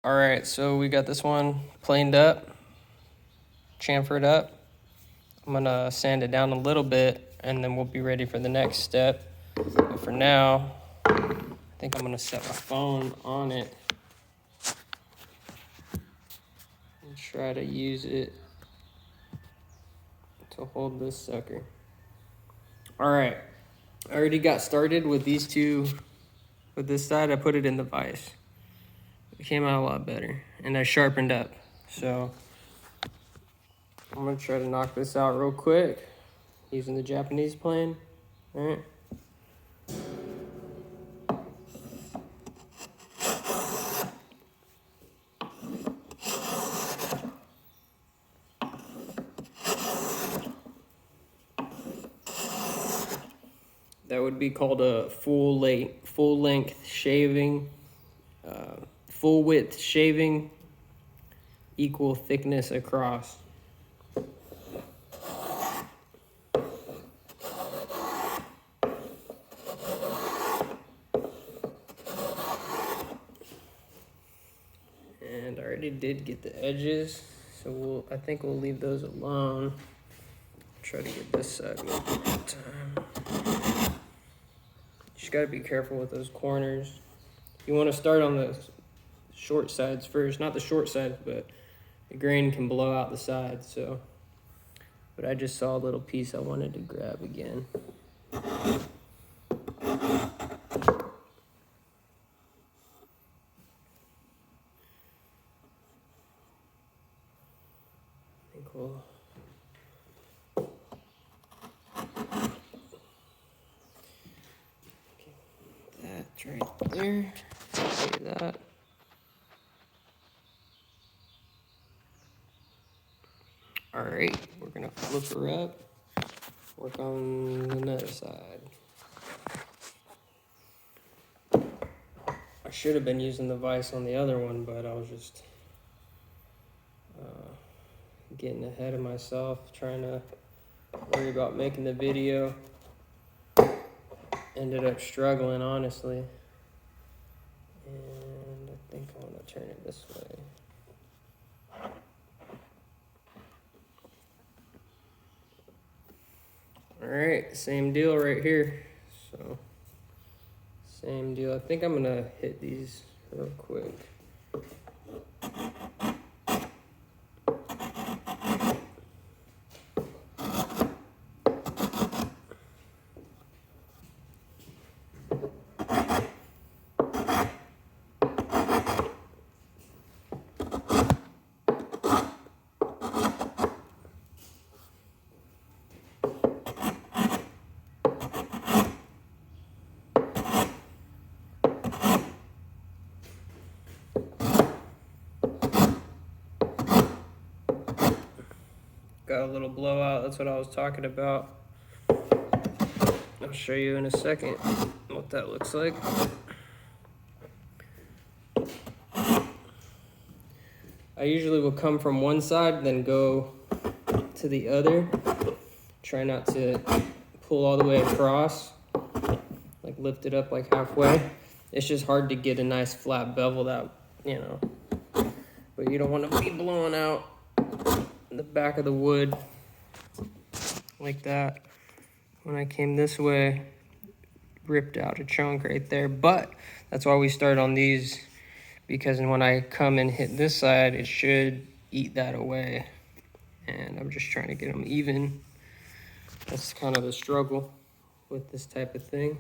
All right, so we got this one planed up, chamfered up. I'm gonna sand it down a little bit and then we'll be ready for the next step. But for now, I think I'm gonna set my phone on it and try to use it to hold this sucker. All right, I already got started with these two. With this side, I put it in the vise. It came out a lot better, and I sharpened up. So I'm gonna try to knock this out real quick using the Japanese plane. All right. That would be called a full length shaving, full width shaving, equal thickness across. And I already did get the edges, so I think we'll leave those alone. Try to get this side moving one time. Just gotta be careful with those corners. You want to start on the short sides first, not the short sides, but the grain can blow out the sides. So, but I just saw a little piece I wanted to grab again. I think we'll. That's right there. See that. All right, we're gonna flip her up, work on another side. I should have been using the vise on the other one, but I was just getting ahead of myself, trying to worry about making the video. Ended up struggling, honestly. And I think I want to turn it this way. All right, same deal right here. So, same deal. I think I'm gonna hit these real quick. Got a little blowout, that's what I was talking about. I'll show you in a second what that looks like. I usually will come from one side, then go to the other. Try not to pull all the way across, like lift it up like halfway. It's just hard to get a nice flat bevel that, you know, but you don't want to be blowing out the back of the wood like that. When I came this way, ripped out a chunk right there, but that's why we start on these, because when I come and hit this side, it should eat that away. And I'm just trying to get them even. That's kind of the struggle with this type of thing.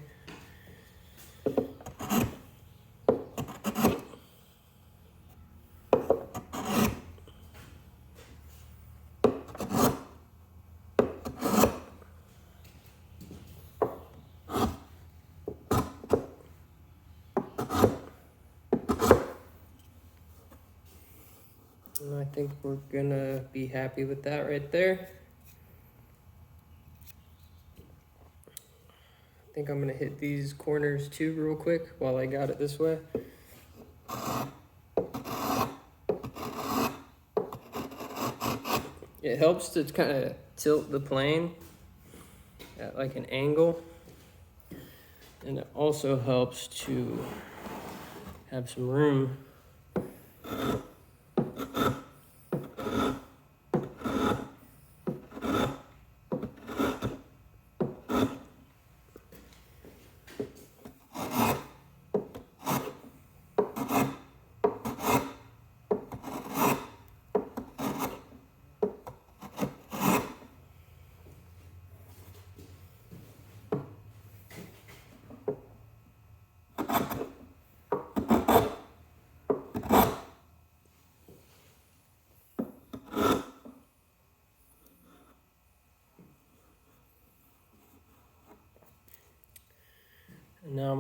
And I think we're gonna be happy with that right there. I think I'm gonna hit these corners too real quick while I got it this way. It helps to kind of tilt the plane at like an angle. And it also helps to have some room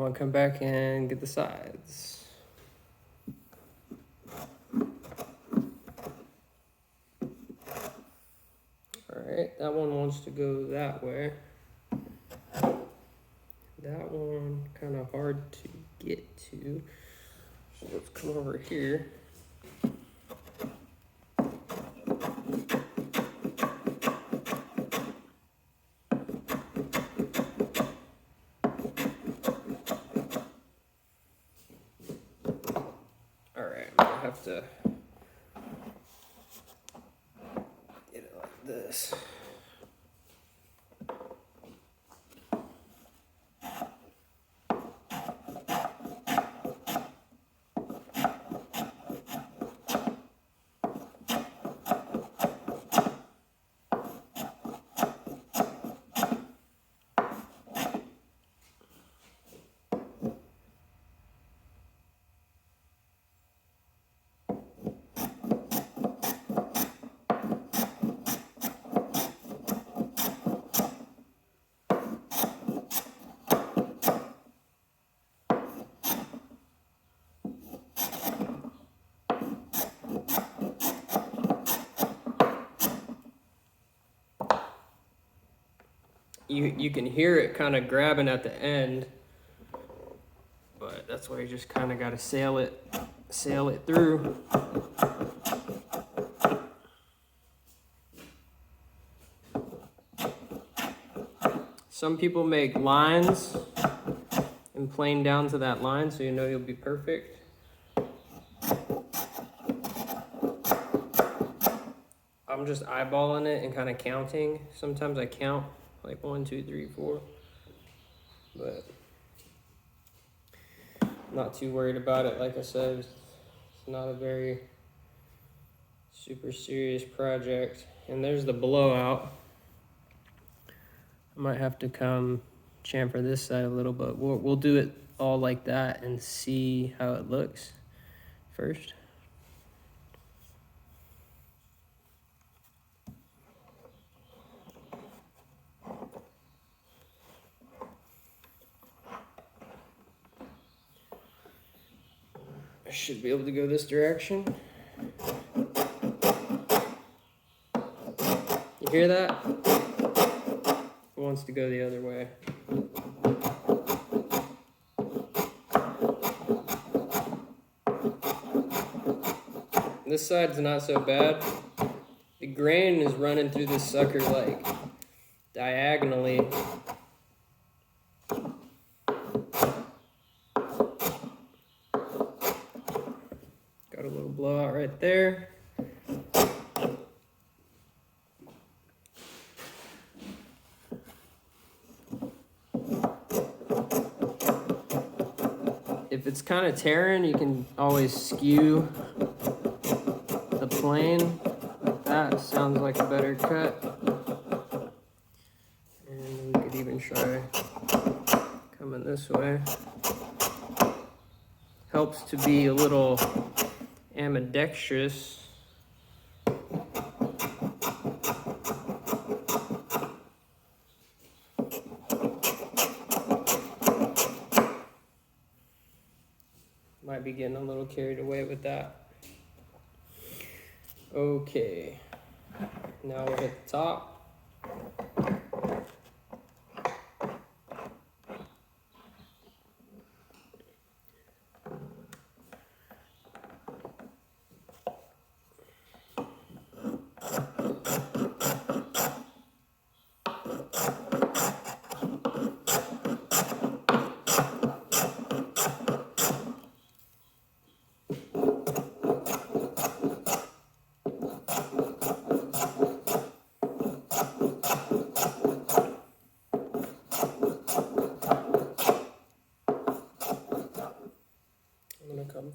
want to come back and get the sides. Alright, that one wants to go that way. That one kind of hard to get to. So let's come over here. Alright, I'm gonna have to get it like this. You can hear it kind of grabbing at the end, but that's why you just kind of got to sail it through. Some people make lines and plane down to that line so you know you'll be perfect. I'm just eyeballing it and kind of counting. Sometimes I count like 1, 2, 3, 4, but not too worried about it. Like I said, it's not a very super serious project. And there's the blowout. I might have to come chamfer this side a little, but we'll do it all like that and see how it looks first. I should be able to go this direction. You hear that? It wants to go the other way. This side's not so bad. The grain is running through this sucker like diagonally. Got a little blowout right there. If it's kind of tearing, you can always skew the plane like that. Sounds like a better cut. And we could even try coming this way. Helps to be a little ambidextrous. Might be getting a little carried away with that. Okay, now we'll hit the top.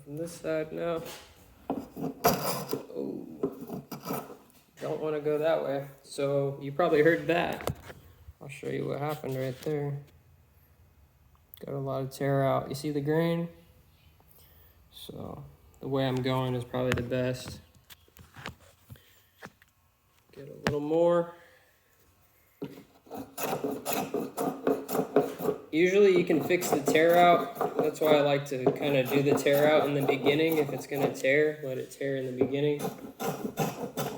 From this side now. Oh, don't want to go that way. So you probably heard that. I'll show you what happened right there. Got a lot of tear out. You see the grain? So the way I'm going is probably the best. Get a little more. Usually you can fix the tear out. That's why I like to kind of do the tear out in the beginning. If it's going to tear, let it tear in the beginning.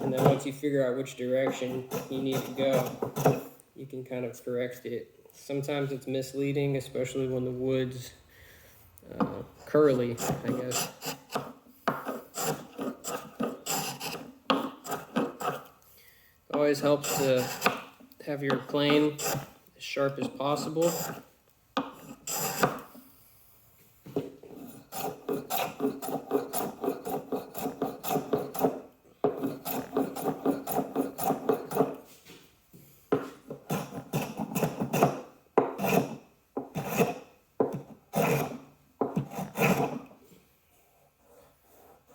And then once you figure out which direction you need to go, you can kind of correct it. Sometimes it's misleading, especially when the wood's curly, I guess. It always helps to have your plane as sharp as possible.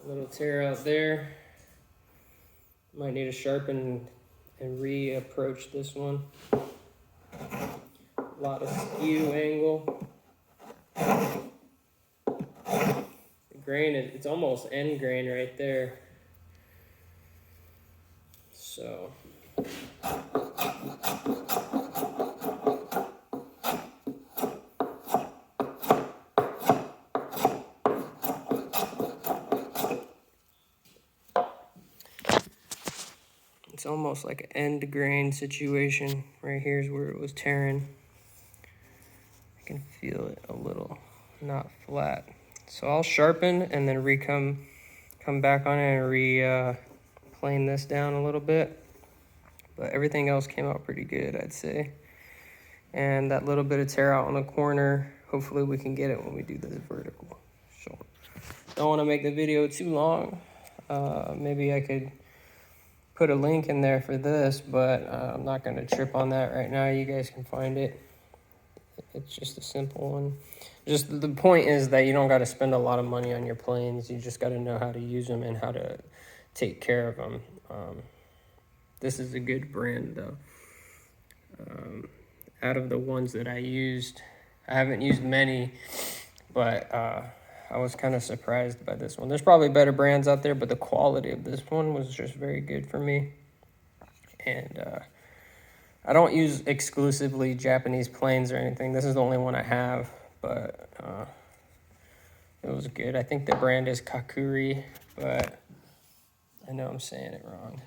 Little tear out there. Might need to sharpen and reapproach this one. A lot of skew angle. The grain, it's almost end grain right there. So. It's almost like an end grain situation. Right here's where it was tearing. I can feel it a little not flat. So I'll sharpen and then come back on it and plane this down a little bit. But everything else came out pretty good, I'd say. And that little bit of tear out on the corner, hopefully we can get it when we do this vertical. So don't want to make the video too long. Maybe I could put a link in there for this, but I'm not going to trip on that right now. You guys can find it. It's just a simple one. Just the point is that you don't got to spend a lot of money on your planes. You just got to know how to use them and how to take care of them. This is a good brand though. Out of the ones that I used, I haven't used many, but I was kind of surprised by this one. There's probably better brands out there, but the quality of this one was just very good for me. And I don't use exclusively Japanese planes or anything. This is the only one I have, but it was good. I think the brand is KAKURI, but I know I'm saying it wrong.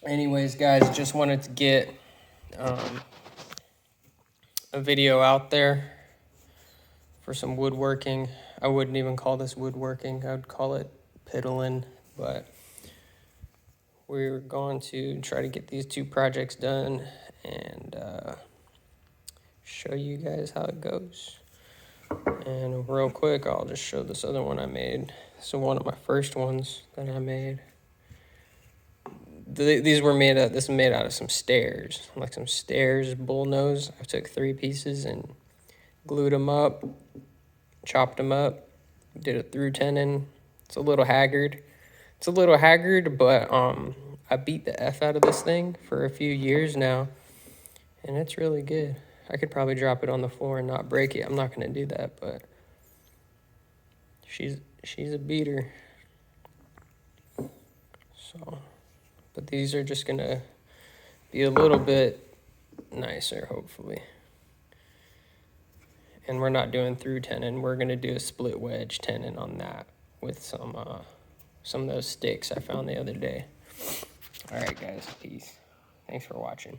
Anyways, guys, just wanted to get a video out there for some woodworking. I wouldn't even call this woodworking. I would call it piddling, but we're going to try to get these two projects done and show you guys how it goes. And real quick, I'll just show this other one I made. So one of my first ones that I made. These were made out, this is made out of some stairs, like some stairs bullnose. I took 3 pieces and glued them up, chopped them up, did a through tenon. It's a little haggard. But I beat the F out of this thing for a few years now, and it's really good. I could probably drop it on the floor and not break it. I'm not gonna do that, but she's a beater. So, but these are just gonna be a little bit nicer, hopefully. And we're not doing through tenon. We're gonna do a split wedge tenon on that with some of those sticks I found the other day. All right, guys, peace. Thanks for watching.